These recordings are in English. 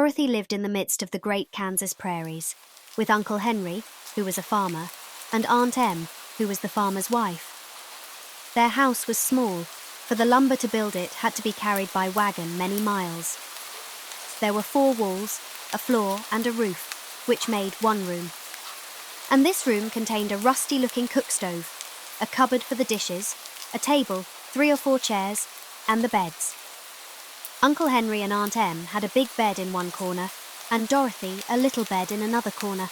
Dorothy lived in the midst of the great Kansas prairies, with Uncle Henry, who was a farmer, and Aunt Em, who was the farmer's wife. Their house was small, for the lumber to build it had to be carried by wagon many miles. There were 4 walls, a floor and a roof, which made one room. And this room contained a rusty-looking cook stove, a cupboard for the dishes, a table, 3 or 4 chairs, and the beds. Uncle Henry and Aunt Em had a big bed in one corner, and Dorothy a little bed in another corner.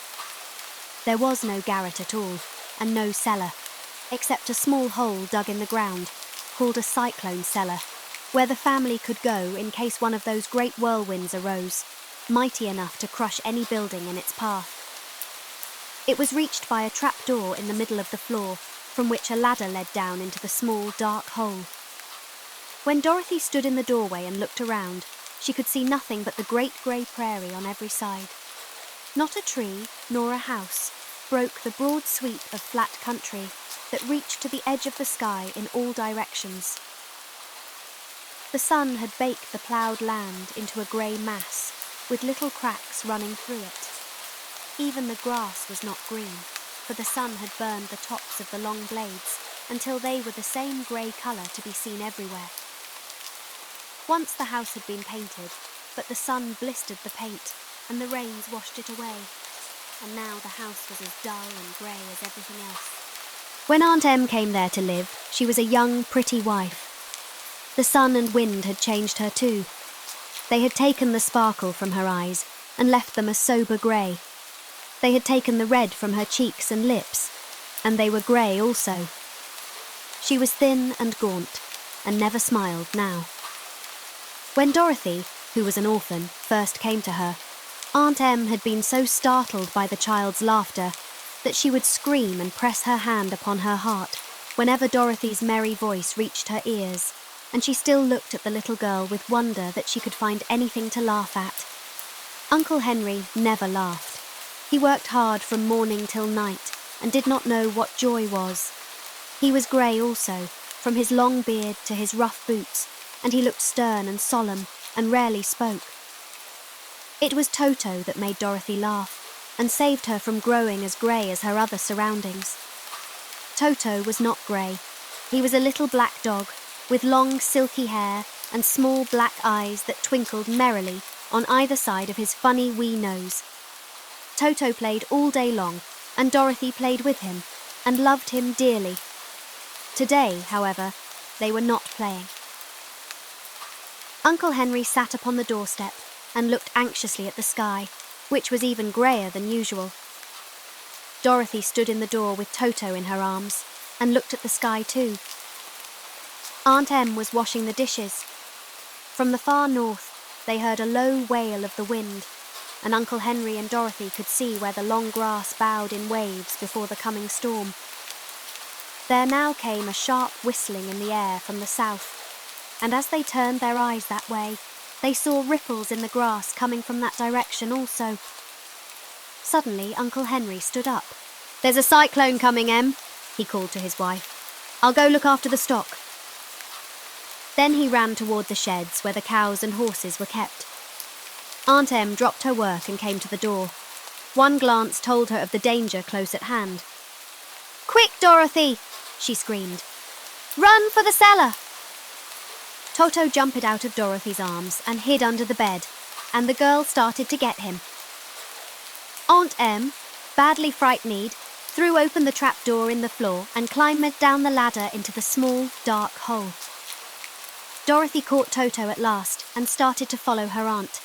There was no garret at all, and no cellar, except a small hole dug in the ground, called a cyclone cellar, where the family could go in case one of those great whirlwinds arose, mighty enough to crush any building in its path. It was reached by a trap-door in the middle of the floor, from which a ladder led down into the small, dark hole. When Dorothy stood in the doorway and looked around, she could see nothing but the great grey prairie on every side. Not a tree, nor a house, broke the broad sweep of flat country that reached to the edge of the sky in all directions. The sun had baked the ploughed land into a grey mass, with little cracks running through it. Even the grass was not green, for the sun had burned the tops of the long blades until they were the same grey colour to be seen everywhere. Once the house had been painted, but the sun blistered the paint and the rains washed it away, and now the house was as dull and grey as everything else. When Aunt Em came there to live, she was a young, pretty wife. The sun and wind had changed her too. They had taken the sparkle from her eyes and left them a sober grey. They had taken the red from her cheeks and lips, and they were grey also. She was thin and gaunt, and never smiled now. When Dorothy, who was an orphan, first came to her, Aunt Em had been so startled by the child's laughter that she would scream and press her hand upon her heart whenever Dorothy's merry voice reached her ears, and she still looked at the little girl with wonder that she could find anything to laugh at. Uncle Henry never laughed. He worked hard from morning till night and did not know what joy was. He was grey also, from his long beard to his rough boots, and he looked stern and solemn and rarely spoke. It was Toto that made Dorothy laugh and saved her from growing as grey as her other surroundings. Toto was not grey. He was a little black dog with long silky hair and small black eyes that twinkled merrily on either side of his funny wee nose. Toto played all day long, and Dorothy played with him and loved him dearly. Today, however, they were not playing. Uncle Henry sat upon the doorstep and looked anxiously at the sky, which was even greyer than usual. Dorothy stood in the door with Toto in her arms and looked at the sky too. Aunt Em was washing the dishes. From the far north, they heard a low wail of the wind, and Uncle Henry and Dorothy could see where the long grass bowed in waves before the coming storm. There now came a sharp whistling in the air from the south, and as they turned their eyes that way, they saw ripples in the grass coming from that direction also. Suddenly, Uncle Henry stood up. "There's a cyclone coming, Em," he called to his wife. "I'll go look after the stock." Then he ran toward the sheds where the cows and horses were kept. Aunt Em dropped her work and came to the door. One glance told her of the danger close at hand. "Quick, Dorothy!" she screamed. "Run for the cellar!" Toto jumped out of Dorothy's arms and hid under the bed, and the girl started to get him. Aunt Em, badly frightened, threw open the trapdoor in the floor and climbed down the ladder into the small, dark hole. Dorothy caught Toto at last and started to follow her aunt.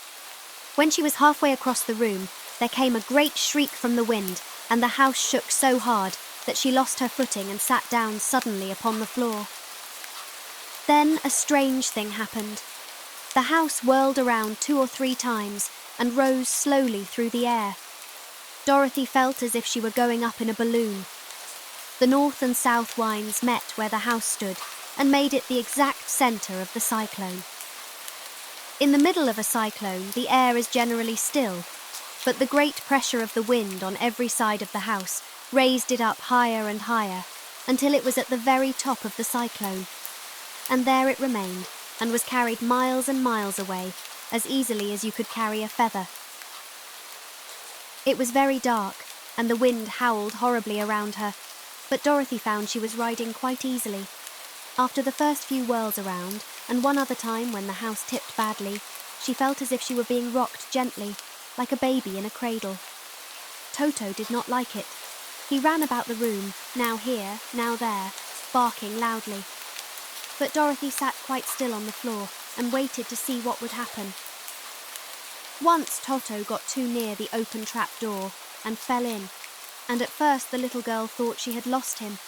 When she was halfway across the room, there came a great shriek from the wind, and the house shook so hard that she lost her footing and sat down suddenly upon the floor. Then a strange thing happened. The house whirled around 2 or 3 times and rose slowly through the air. Dorothy felt as if she were going up in a balloon. The north and south winds met where the house stood and made it the exact centre of the cyclone. In the middle of a cyclone, the air is generally still, but the great pressure of the wind on every side of the house raised it up higher and higher until it was at the very top of the cyclone. And there it remained and was carried miles and miles away as easily as you could carry a feather. It was very dark, and the wind howled horribly around her, but Dorothy found she was riding quite easily. After the first few whirls around, and one other time when the house tipped badly, she felt as if she were being rocked gently, like a baby in a cradle. Toto did not like it. He ran about the room, now here, now there, barking loudly. But Dorothy sat quite still on the floor and waited to see what would happen. Once Toto got too near the open trap door and fell in, and at first the little girl thought she had lost him.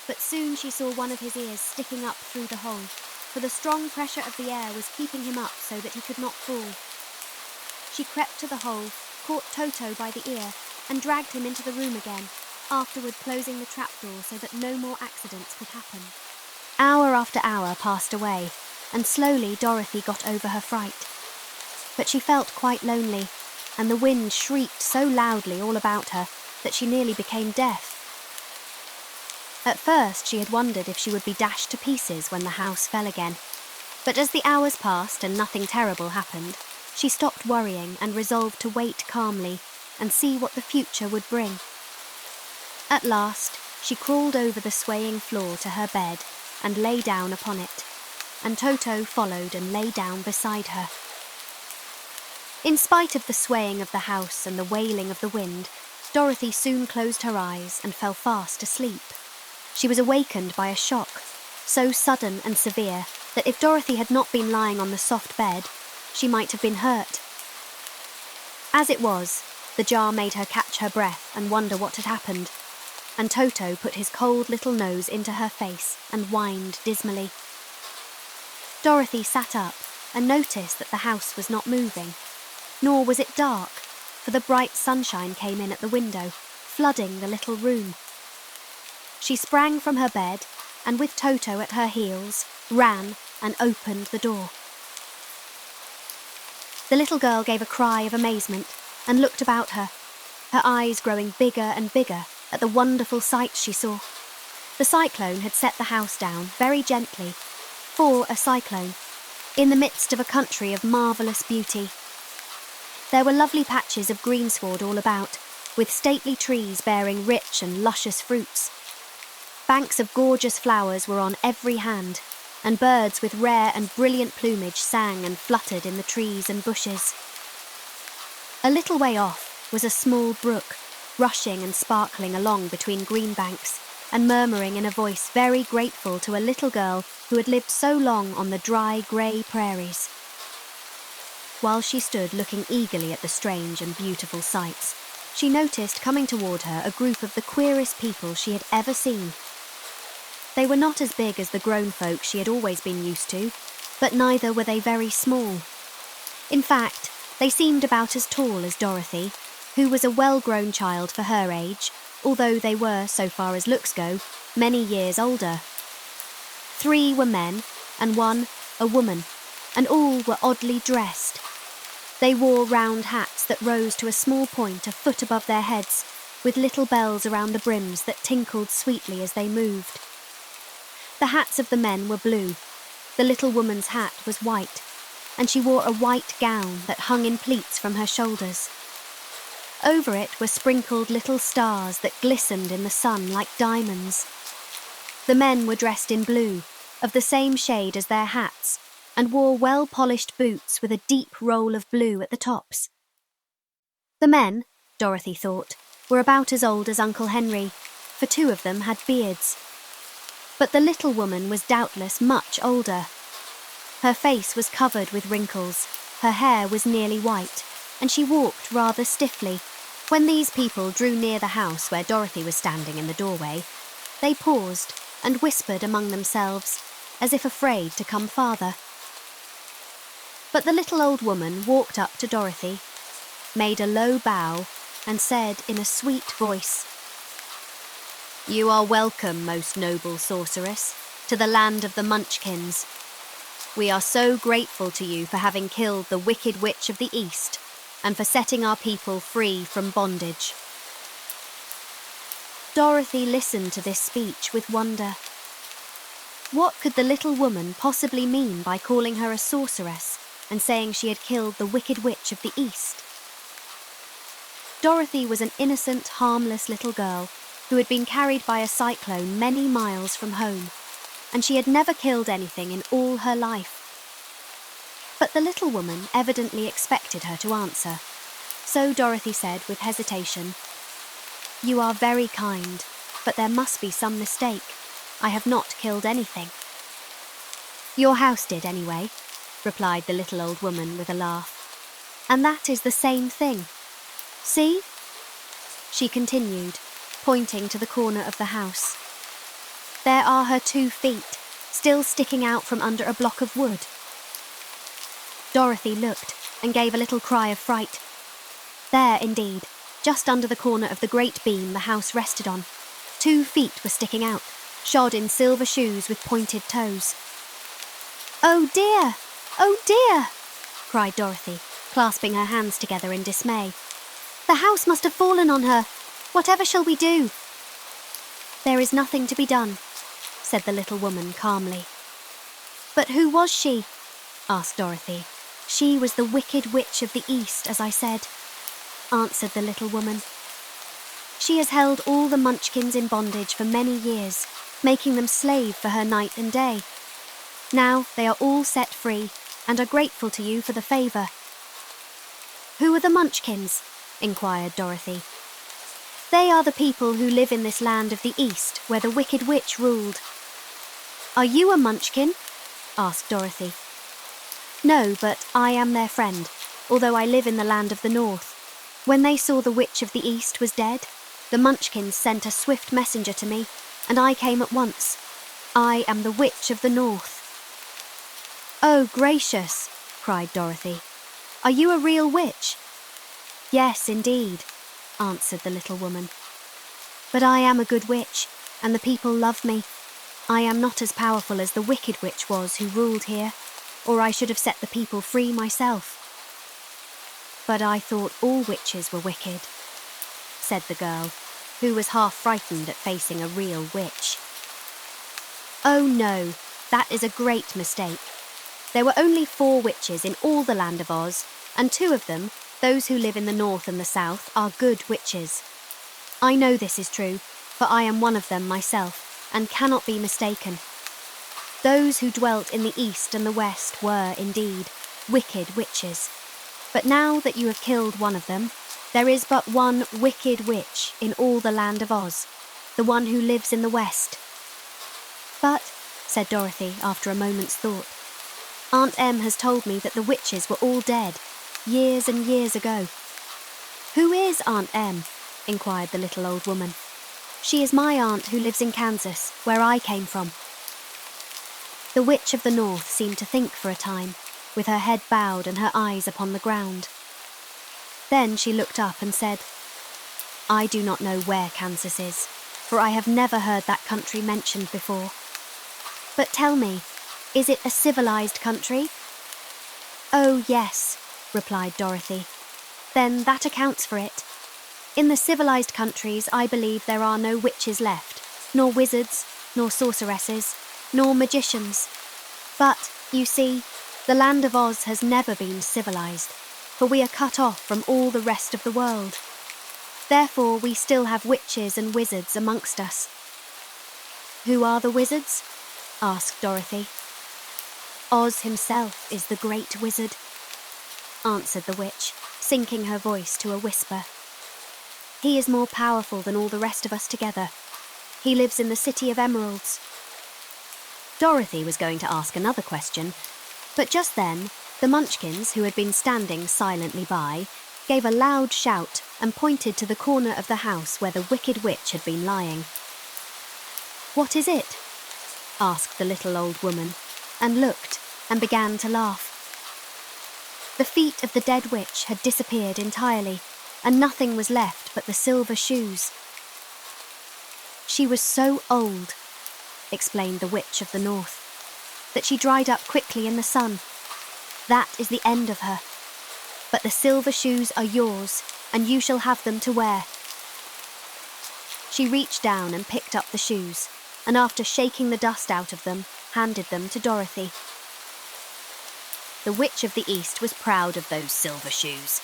But soon she saw one of his ears sticking up through the hole, for the strong pressure of the air was keeping him up so that he could not fall. She crept to the hole, caught Toto by the ear, and dragged him into the room again, afterward closing the trapdoor so that no more accidents could happen. Hour after hour passed away, and slowly Dorothy got over her fright. But she felt quite lonely, and the wind shrieked so loudly all about her that she nearly became deaf. At first she had wondered if she would be dashed to pieces when the house fell again, but as the hours passed and nothing terrible happened, she stopped worrying and resolved to wait calmly and see what the future would bring. At last, she crawled over the swaying floor to her bed and lay down upon it, and Toto followed and lay down beside her. In spite of the swaying of the house and the wailing of the wind, Dorothy soon closed her eyes and fell fast asleep. She was awakened by a shock, so sudden and severe that if Dorothy had not been lying on the soft bed, she might have been hurt. As it was, the jar made her catch her breath and wonder what had happened, and Toto put his cold little nose into her face and whined dismally. Dorothy sat up and noticed that the house was not moving, nor was it dark, for the bright sunshine came in at the window, flooding the little room. She sprang from her bed and, with Toto at her heels, ran and opened the door. The little girl gave a cry of amazement and looked about her, her eyes growing bigger and bigger at the wonderful sights she saw. The cyclone had set the house down very gently, for a cyclone, in the midst of a country of marvellous beauty. There were lovely patches of greensward all about, with stately trees bearing rich and luscious fruits. Banks of gorgeous flowers were on every hand, and birds with rare and brilliant plumage sang and fluttered in the trees and bushes. A little way off was a small brook, rushing and sparkling along between green banks, and murmuring in a voice very grateful to a little girl who had lived so long on the dry, grey prairies. While she stood looking eagerly at the strange and beautiful sights, she noticed coming toward her a group of the queerest people she had ever seen. They were not as big as the grown folk she had always been used to, but neither were they very small. In fact, they seemed about as tall as Dorothy, who was a well-grown child for her age, although they were, so far as looks go, many years older. 3 were men, and 1 a woman, and all were oddly dressed. They wore round hats that rose to a small point a foot above their heads, with little bells around the brims that tinkled sweetly as they moved. The hats of the men were blue. The little woman's hat was white, and she wore a white gown that hung in pleats from her shoulders. Over it were sprinkled little stars that glistened in the sun like diamonds. The men were dressed in blue, of the same shade as their hats, and wore well-polished boots with a deep roll of blue at the tops. The men, Dorothy thought, were about as old as Uncle Henry, for 2 of them had beards. But the little woman was doubtless much older. Her face was covered with wrinkles, her hair was nearly white, and she walked rather stiffly. When these people drew near the house where Dorothy was standing in the doorway, they paused and whispered among themselves, as if afraid to come farther. But the little old woman walked up to Dorothy, made a low bow, and said in a sweet voice, "You are welcome, most noble sorceress, to the land of the Munchkins. We are so grateful to you for having killed the wicked witch of the East and for setting our people free from bondage." Dorothy listened to this speech with wonder. What could the little woman possibly mean by calling her a sorceress, and saying she had killed the Wicked Witch of the East. Dorothy was an innocent, harmless little girl who had been carried by a cyclone many miles from home, and she had never killed anything in all her life. But the little woman evidently expected her to answer, so Dorothy said with hesitation, "You are very kind, but there must be some mistake. I have not killed anything." "Your house did anyway," replied the little old woman with a laugh. "And that is the same thing. See?" She continued, pointing to the corner of the house. "There are her 2 feet, still sticking out from under a block of wood." Dorothy looked and gave a little cry of fright. There, indeed, just under the corner of the great beam the house rested on, 2 feet were sticking out, shod in silver shoes with pointed toes. "Oh dear! Oh dear!" cried Dorothy, clasping her hands together in dismay. "The house must have fallen on her. Whatever shall we do?" "There is nothing to be done," said the little woman calmly. "But who was she?" asked Dorothy. "She was the Wicked Witch of the East, as I said," answered the little woman. "She has held all the Munchkins in bondage for many years, making them slave for her night and day. Now they are all set free and are grateful to you for the favour." "Who are the Munchkins?" inquired Dorothy. "They are the people who live in this land of the East where the Wicked Witch ruled." "Are you a Munchkin?" asked Dorothy. "No, but I am their friend, although I live in the land of the North. When they saw the Witch of the East was dead, the Munchkins sent a swift messenger to me, and I came at once. I am the Witch of the North." "Oh, gracious!" cried Dorothy. "Are you a real witch?" "Yes, indeed," answered the little woman. "But I am a good witch, and the people love me. I am not as powerful as the Wicked Witch was who ruled here, or I should have set the people free myself." "But I thought all witches were wicked," said the girl, who was half frightened at facing a real witch. "Oh no, that is a great mistake. There were only 4 witches in all the land of Oz, and 2 of them, those who live in the north and the south, are good witches. I know this is true, for I am one of them myself, and cannot be mistaken. Those who dwelt in the east and the west were, indeed, wicked witches. But now that you have killed one of them, there is but one wicked witch in all the land of Oz, the one who lives in the west." "But," said Dorothy after a moment's thought, "Aunt Em has told me that the witches were all dead, years and years ago." "Who is Aunt Em?" inquired the little old woman. "She is my aunt who lives in Kansas, where I came from." The Witch of the North seemed to think for a time, with her head bowed and her eyes upon the ground. Then she looked up and said, "I do not know where Kansas is, for I have never heard that country mentioned before. But tell me, is it a civilized country?" "Oh, yes," replied Dorothy. "Then that accounts for it. In the civilized countries, I believe there are no witches left, nor wizards, nor sorceresses, nor magicians. But, you see, the land of Oz has never been civilized, for we are cut off from all the rest of the world. Therefore, we still have witches and wizards amongst us." "Who are the wizards?" asked Dorothy. "Oz himself is the great wizard," answered the witch, sinking her voice to a whisper. "He is more powerful than all the rest of us together. He lives in the City of Emeralds." Dorothy was going to ask another question, but just then the Munchkins, who had been standing silently by, gave a loud shout and pointed to the corner of the house where the Wicked Witch had been lying. "What is it?" asked the little old woman, and looked and began to laugh. The feet of the dead witch had disappeared entirely, and nothing was left but the silver shoes. "She was so old," explained the Witch of the North, "that she dried up quickly in the sun. That is the end of her. But the silver shoes are yours, and you shall have them to wear." She reached down and picked up the shoes, and after shaking the dust out of them, handed them to Dorothy. The Witch of the East was proud of those silver shoes,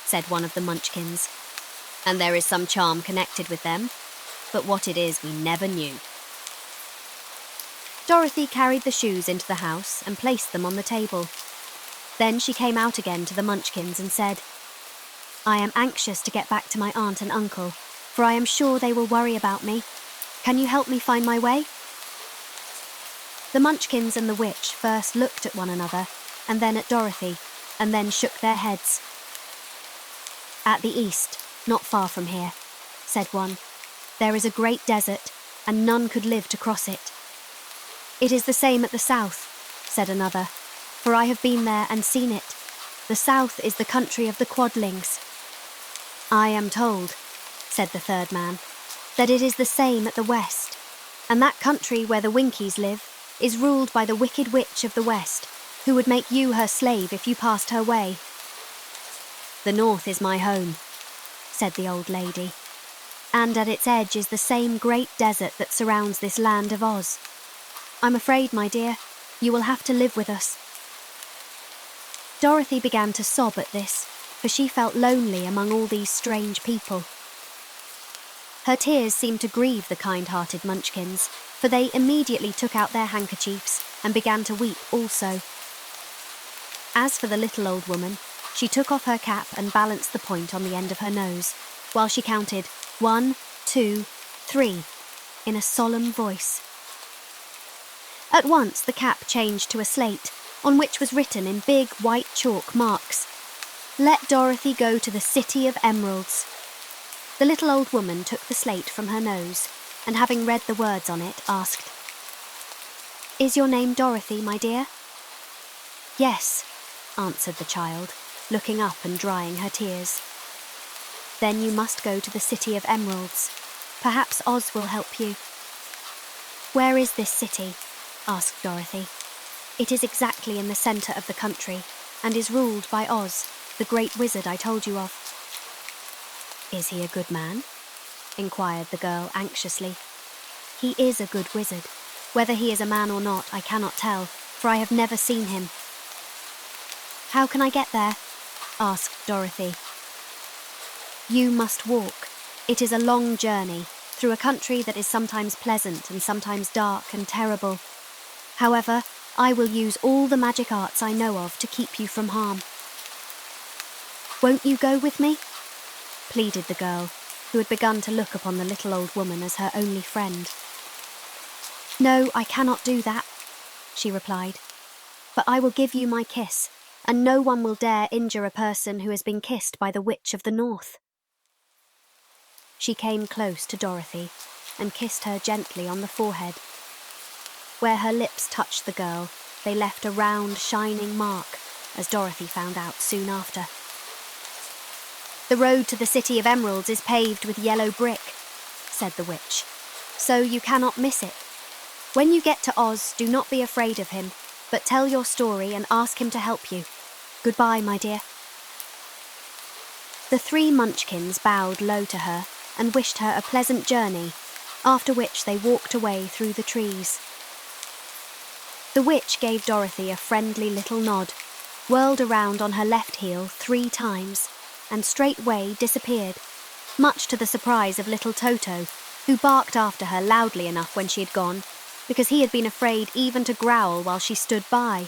said one of the Munchkins. And there is some charm connected with them, but what it is we never knew. Dorothy carried the shoes into the house and placed them on the table. Then she came out again to the Munchkins and said, "I am anxious to get back to my aunt and uncle, for I am sure they will worry about me. Can you help me find my way?" The Munchkins and the witch first looked at one another, and then at Dorothy, and then shook their heads. "At the east, not far from here," said one, "there is a great desert, and none could live to cross it." "It is the same at the south," said another, "for I have been there and seen it. The south is the country of the Quadlings." "I am told," said the third man, "that it is the same at the west, and that country where the Winkies live is ruled by the wicked witch of the west, who would make you her slave if you passed her way." "The north is my home," said the old lady, "and at its edge is the same great desert that surrounds this land of Oz. I'm afraid, my dear, you will have to live with us." Dorothy began to sob at this, for she felt lonely among all these strange people. Her tears seemed to grieve the kind-hearted Munchkins, for they immediately took out their handkerchiefs and began to weep also. As for the little old woman, she took off her cap and balanced the point on the end of her nose, while she counted 1, 2, 3 in a solemn voice. At once the cap changed to a slate, on which was written in big white chalk marks, "Let Dorothy go to the City of Emeralds." The little old woman took the slate from her nose, and having read the words on it, asked, "Is your name Dorothy, my dear?" "Yes," answered the child, looking up and drying her tears. "Then you must go to the City of Emeralds. Perhaps Oz will help you." "Where is this city?" asked Dorothy. "It is exactly in the centre of the country, and is ruled by Oz, the great wizard I told you of." "Is he a good man?" inquired the girl anxiously. "He is a good wizard. Whether he is a man or not, I cannot tell, for I have never seen him." "How can I get there?" asked Dorothy. "You must walk. It is a long journey, through a country that is sometimes pleasant and sometimes dark and terrible. However, I will use all the magic arts I know of to keep you from harm." "Won't you go with me?" pleaded the girl, who had begun to look upon the little old woman as her only friend. "No, I cannot do that," she replied, "but I will give you my kiss, and no one will dare injure a person who has been kissed by the Witch of the North." She came close to Dorothy and kissed her gently on the forehead. Where her lips touched the girl, they left a round, shining mark, as Dorothy found out soon after. "The road to the City of Emeralds is paved with yellow brick," said the witch, "so you cannot miss it. When you get to Oz, do not be afraid of him, but tell your story and ask him to help you. Goodbye, my dear." The three Munchkins bowed low to her and wished her a pleasant journey, after which they walked away through the trees. The witch gave Dorothy a friendly little nod, whirled around on her left heel 3 times, and straightway disappeared, much to the surprise of little Toto, who barked after her loudly enough when she had gone, because he had been afraid even to growl while she stood by.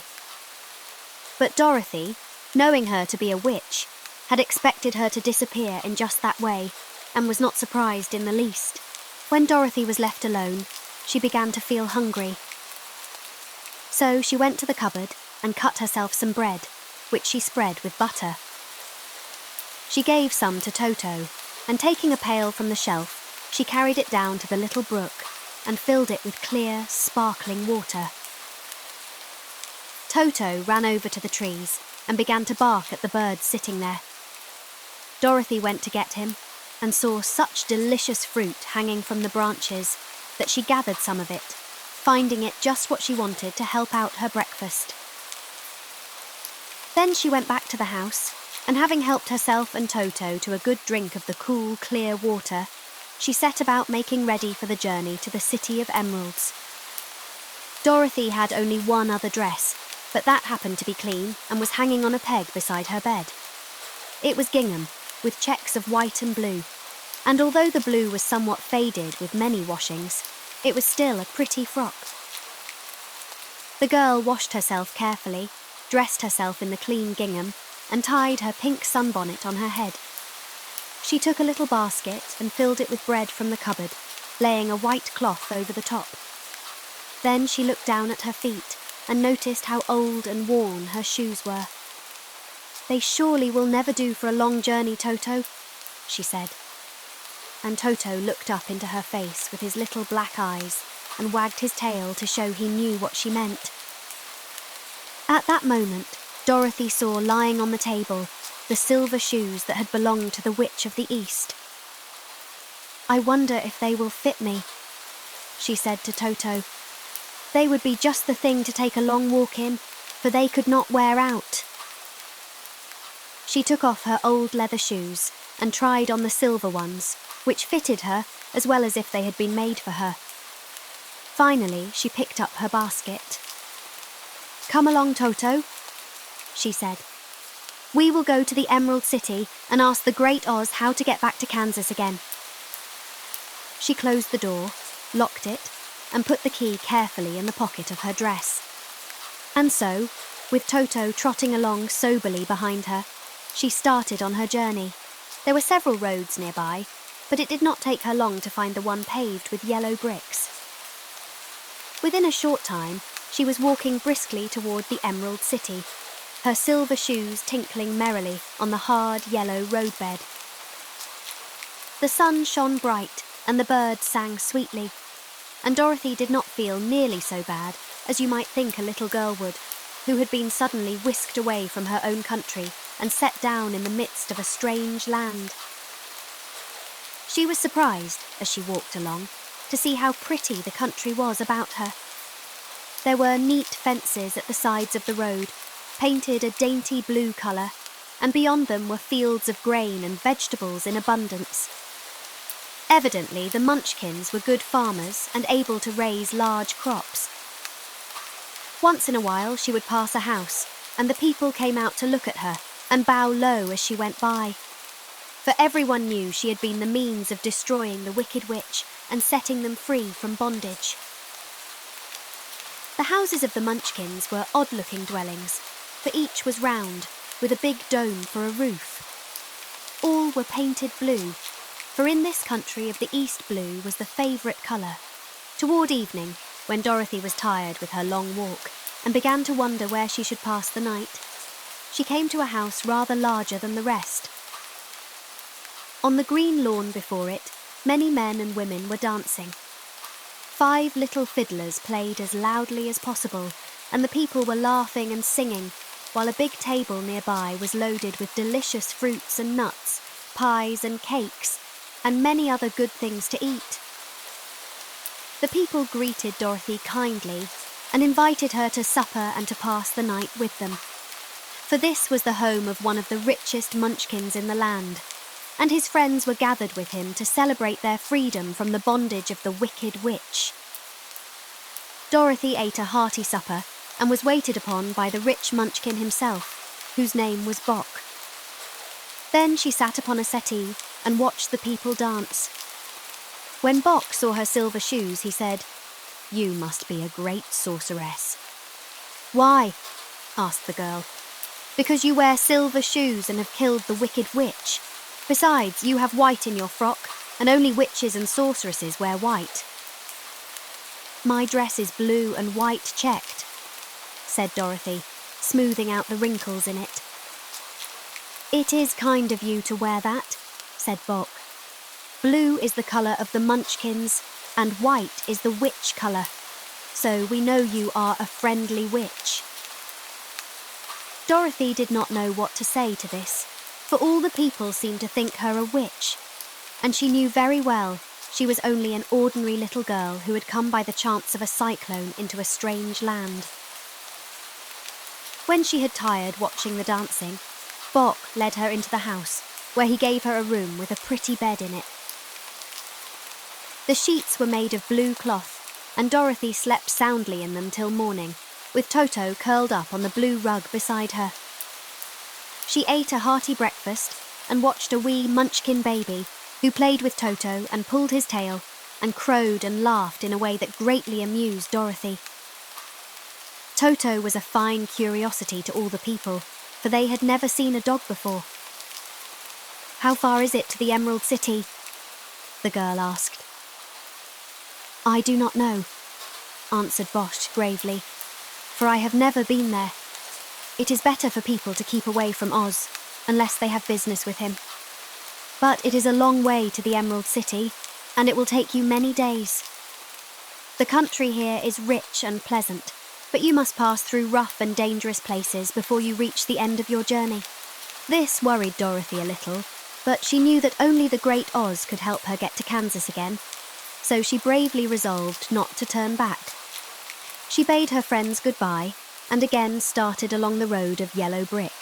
But Dorothy, knowing her to be a witch, had expected her to disappear in just that way, and was not surprised in the least. When Dorothy was left alone, she began to feel hungry. So she went to the cupboard and cut herself some bread, which she spread with butter. She gave some to Toto, and taking a pail from the shelf, she carried it down to the little brook and filled it with clear, sparkling water. Toto ran over to the trees and began to bark at the birds sitting there. Dorothy went to get him and saw such delicious fruit hanging from the branches that she gathered some of it, finding it just what she wanted to help out her breakfast. Then she went back to the house, and having helped herself and Toto to a good drink of the cool, clear water, she set about making ready for the journey to the City of Emeralds. Dorothy had only one other dress, but that happened to be clean and was hanging on a peg beside her bed. It was gingham, with checks of white and blue, and although the blue was somewhat faded with many washings, it was still a pretty frock. The girl washed herself carefully, dressed herself in the clean gingham, and tied her pink sunbonnet on her head. She took a little basket and filled it with bread from the cupboard, laying a white cloth over the top. Then she looked down at her feet and noticed how old and worn her shoes were. "They surely will never do for a long journey, Toto," she said. And Toto looked up into her face with his little black eyes and wagged his tail to show he knew what she meant. At that moment, Dorothy saw lying on the table the silver shoes that had belonged to the Witch of the East. "I wonder if they will fit me," she said to Toto. "They would be just the thing to take a long walk in, for they could not wear out." She took off her old leather shoes and tried on the silver ones, which fitted her as well as if they had been made for her. Finally, she picked up her basket. "Come along, Toto," she said. "We will go to the Emerald City and ask the Great Oz how to get back to Kansas again." She closed the door, locked it, and put the key carefully in the pocket of her dress. And so, with Toto trotting along soberly behind her, she started on her journey. There were several roads nearby, but it did not take her long to find the one paved with yellow bricks. Within a short time, she was walking briskly toward the Emerald City, her silver shoes tinkling merrily on the hard yellow roadbed. The sun shone bright and the birds sang sweetly, and Dorothy did not feel nearly so bad as you might think a little girl would, who had been suddenly whisked away from her own country and set down in the midst of a strange land. She was surprised, as she walked along, to see how pretty the country was about her. There were neat fences at the sides of the road, painted a dainty blue colour, and beyond them were fields of grain and vegetables in abundance. Evidently, the Munchkins were good farmers and able to raise large crops. Once in a while, she would pass a house, and the people came out to look at her and bow low as she went by. For everyone knew she had been the means of destroying the Wicked Witch and setting them free from bondage. The houses of the Munchkins were odd-looking dwellings, for each was round, with a big dome for a roof. All were painted blue, for in this country of the East blue was the favourite colour. Toward evening, when Dorothy was tired with her long walk and began to wonder where she should pass the night, she came to a house rather larger than the rest. On the green lawn before it, many men and women were dancing. 5 little fiddlers played as loudly as possible, and the people were laughing and singing, while a big table nearby was loaded with delicious fruits and nuts, pies and cakes, and many other good things to eat. The people greeted Dorothy kindly and invited her to supper and to pass the night with them. For this was the home of one of the richest Munchkins in the land, and his friends were gathered with him to celebrate their freedom from the bondage of the Wicked Witch. Dorothy ate a hearty supper and was waited upon by the rich Munchkin himself, whose name was Bock. Then she sat upon a settee and watched the people dance. When Bock saw her silver shoes, he said, "You must be a great sorceress." "Why?" asked the girl. "Because you wear silver shoes and have killed the Wicked Witch. Besides, you have white in your frock, and only witches and sorceresses wear white." "My dress is blue and white checked," said Dorothy, smoothing out the wrinkles in it. "It is kind of you to wear that," said Bock. "Blue is the colour of the Munchkins, and white is the witch colour, so we know you are a friendly witch." Dorothy did not know what to say to this, for all the people seemed to think her a witch, and she knew very well she was only an ordinary little girl who had come by the chance of a cyclone into a strange land. When she had tired watching the dancing, Bock led her into the house, where he gave her a room with a pretty bed in it. The sheets were made of blue cloth, and Dorothy slept soundly in them till morning, with Toto curled up on the blue rug beside her. She ate a hearty breakfast and watched a wee Munchkin baby who played with Toto and pulled his tail and crowed and laughed in a way that greatly amused Dorothy. Toto was a fine curiosity to all the people, for they had never seen a dog before. "How far is it to the Emerald City?" the girl asked. "I do not know," answered Bosch gravely, "for I have never been there. It is better for people to keep away from Oz, unless they have business with him. But it is a long way to the Emerald City, and it will take you many days. The country here is rich and pleasant, but you must pass through rough and dangerous places before you reach the end of your journey." This worried Dorothy a little, but she knew that only the Great Oz could help her get to Kansas again, so she bravely resolved not to turn back. She bade her friends goodbye and again started along the road of yellow brick.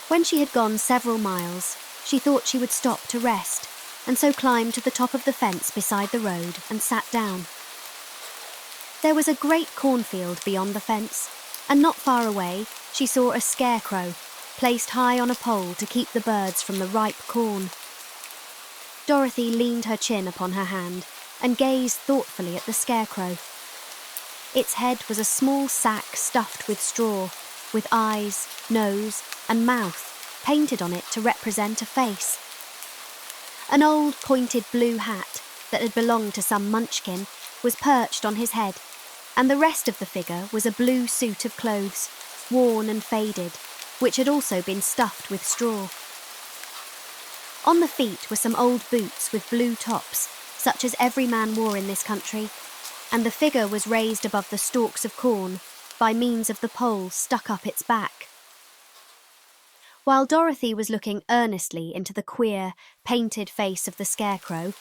When she had gone several miles, she thought she would stop to rest, and so climbed to the top of the fence beside the road and sat down. There was a great cornfield beyond the fence, and not far away she saw a scarecrow placed high on a pole to keep the birds from the ripe corn. Dorothy leaned her chin upon her hand and gazed thoughtfully at the scarecrow. Its head was a small sack stuffed with straw, with eyes, nose, and mouth painted on it to represent a face. An old pointed blue hat that had belonged to some Munchkin was perched on his head, and the rest of the figure was a blue suit of clothes, worn and faded, which had also been stuffed with straw. On the feet were some old boots with blue tops, such as every man wore in this country, and the figure was raised above the stalks of corn by means of the pole stuck up its back. While Dorothy was looking earnestly into the queer, painted face of the scarecrow,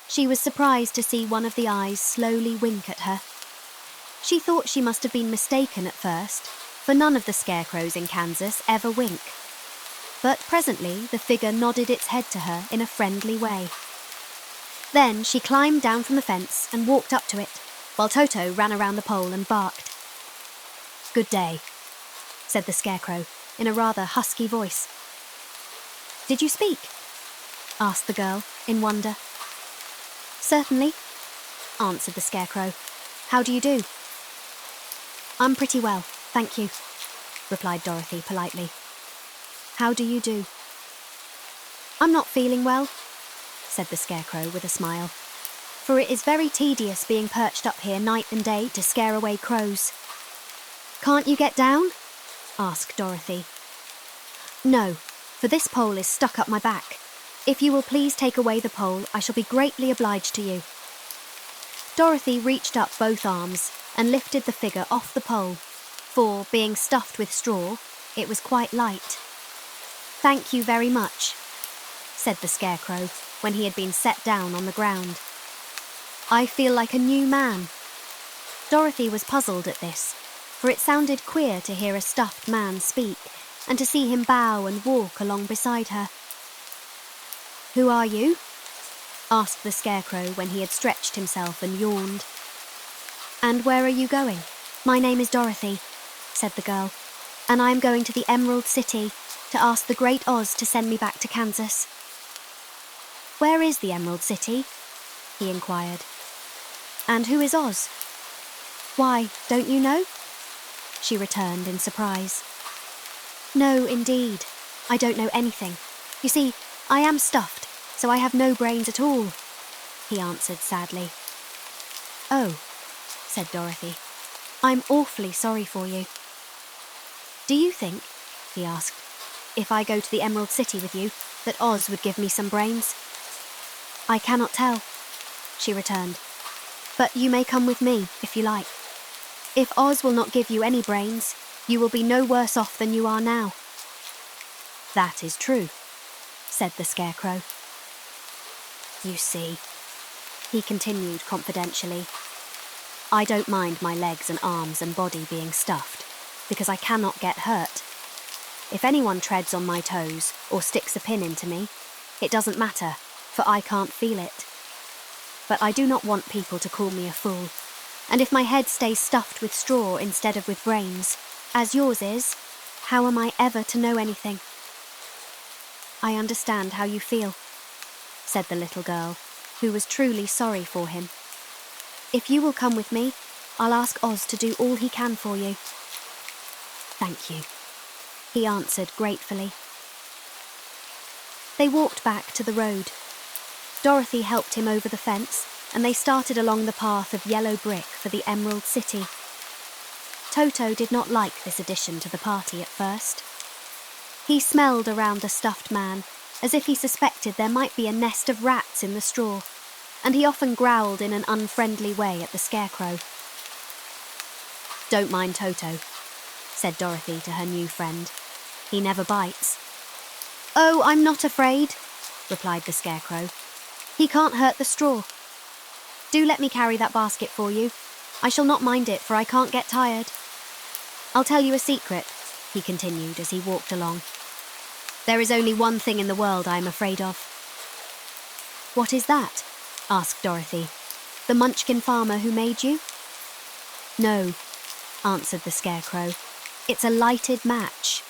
she was surprised to see one of the eyes slowly wink at her. She thought she must have been mistaken at first, for none of the scarecrows in Kansas ever wink. But presently the figure nodded its head to her in a friendly way. Then she climbed down from the fence and walked up to it, while Toto ran around the pole and barked. "Good day," said the scarecrow in a rather husky voice. "Did you speak?" asked the girl in wonder. "Certainly," answered the scarecrow. "How do you do?" "I'm pretty well, thank you," replied Dorothy politely. "How do you do?" "I'm not feeling well," said the scarecrow with a smile, "for it is very tedious being perched up here night and day to scare away crows." "Can't you get down?" asked Dorothy. "No, for this pole is stuck up my back. If you will please take away the pole, I shall be greatly obliged to you." Dorothy reached up both arms and lifted the figure off the pole, for, being stuffed with straw, it was quite light. "Thank you very much," said the scarecrow when he had been set down on the ground. "I feel like a new man." Dorothy was puzzled at this, for it sounded queer to hear a stuffed man speak and to see him bow and walk along beside her. "Who are you?" asked the scarecrow when he had stretched himself and yawned. "And where are you going?" "My name is Dorothy," said the girl, "and I am going to the Emerald City to ask the Great Oz to send me back to Kansas." "Where is the Emerald City?" he inquired. "And who is Oz?" "Why, don't you know?" she returned in surprise. "No, indeed, I don't know anything. You see, I am stuffed, so I have no brains at all," he answered sadly. "Oh," said Dorothy, "I'm awfully sorry for you." "Do you think," he asked, "if I go to the Emerald City with you, that Oz would give me some brains?" "I cannot tell," she returned, "but you may come with me if you like. If Oz will not give you any brains, you will be no worse off than you are now." "That is true," said the scarecrow. "You see," he continued confidentially, "I don't mind my legs and arms and body being stuffed, because I cannot get hurt. If anyone treads on my toes or sticks a pin into me, it doesn't matter, for I can't feel it. But I do not want people to call me a fool. And if my head stays stuffed with straw instead of with brains, as yours is, how am I ever to know anything? I understand how you feel, said the little girl, who was truly sorry for him. If you will come with me, I'll ask Oz to do all he can for you. Thank you, he answered gratefully. They walked back to the road. Dorothy helped him over the fence, and they started along the path of yellow brick for the Emerald City. Toto did not like this addition to the party at first. He smelled around the stuffed man, as if he suspected there might be a nest of rats in the straw, and he often growled in an unfriendly way at the Scarecrow. Don't mind Toto, said Dorothy to her new friend. He never bites. Oh, I'm not afraid, replied the Scarecrow. He can't hurt the straw. Do let me carry that basket for you. I shall not mind it, for I can't get tired. I'll tell you a secret, he continued as he walked along. There is only one thing in the world I am afraid of. What is that? Asked Dorothy. The Munchkin farmer who made you? No, answered the Scarecrow. It's a lighted match.